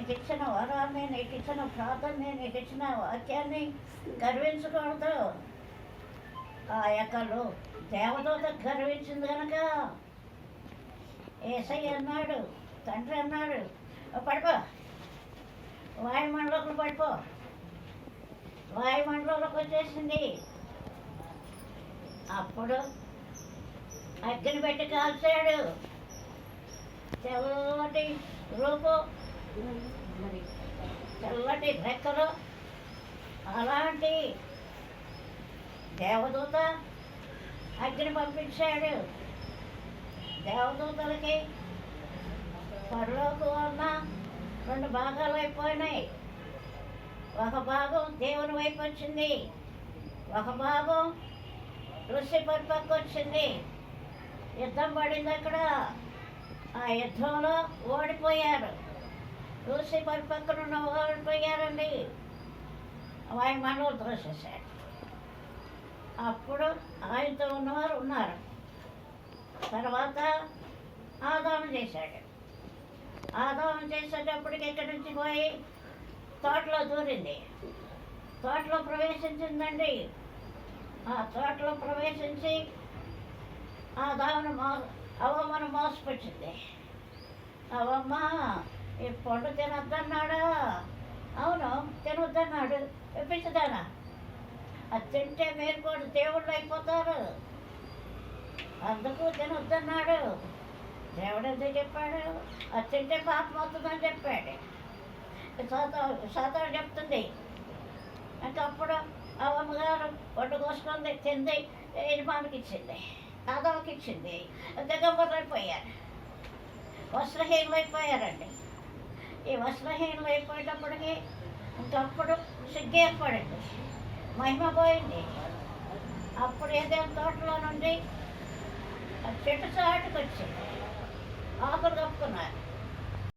నీకు ఇచ్చిన వరాన్ని, నీకు ఇచ్చిన ప్రార్థనని, నీకు ఇచ్చిన వాక్యాన్ని గర్వించకూడదు. ఆ యొక్కలు దేవదూత గర్వించింది కనుక యేసయ్య అన్నాడు, తండ్రి అన్నాడు, పడిపో, వాయుమండలోకి పడిపో. వాయుమండలంలోకి వచ్చేసింది. అప్పుడు అగ్ని పెట్టి కాల్చాడు. తెల్లటి రూపు, తెల్లటి రెక్కలు, అలాంటి దేవదూత అగ్ని పంపించాడు. దేవదూతలకి పరలోకం ఉన్న రెండు భాగాలు అయిపోయినాయి. ఒక భాగం దేవుని వైపు వచ్చింది, ఒక భాగం లూసిఫర్ పక్క వచ్చింది. యుద్ధం పడింది అక్కడ. ఆ యుద్ధంలో ఓడిపోయారు. లూసిఫర్ పక్కన ఓడిపోయారండి. ఆయన మనవలు తోసేశాడు. అప్పుడు ఆయనతో ఉన్నవారు ఉన్నారు. తర్వాత ఆదాము చేశాడు. ఆదాము చేసేటప్పటికి ఇక్కడి నుంచి పోయి తోటలో దూరింది. తోటలో ప్రవేశించిందండి. ఆ తోటలో ప్రవేశించి అవమ్మను మోసపుచ్చింది. అవమ్మ ఈ పండు తినొద్దన్నాడా? అవును, తినొద్దన్నాడు. పిచ్చిదానా, అది తింటే మీరు కూడా దేవుళ్ళు అయిపోతారు, అందుకు తినొద్దన్నాడు. దేవుడు ఎందుకు చెప్పాడు? అది తింటే పాపం అవుతుందని చెప్పాడు. సాతాను చెప్తుంది. ఇంకప్పుడు అవమ్మగారు వంట కోసుకుంది, తింది, యజమానికి ఇచ్చింది, ఆదాముకి ఇచ్చింది. దిగంబరులైపోయారు, వస్త్రహీనులైపోయారండి. ఈ వస్త్రహీనులు అయిపోయేటప్పటికి ఇంకప్పుడు సిగ్గు ఏర్పడింది, మహిమ పోయింది. అప్పుడు ఏదైనా తోటలో నుండి చెట్టు చాటుకు వచ్చింది, ఆకులు కప్పుకున్నారు.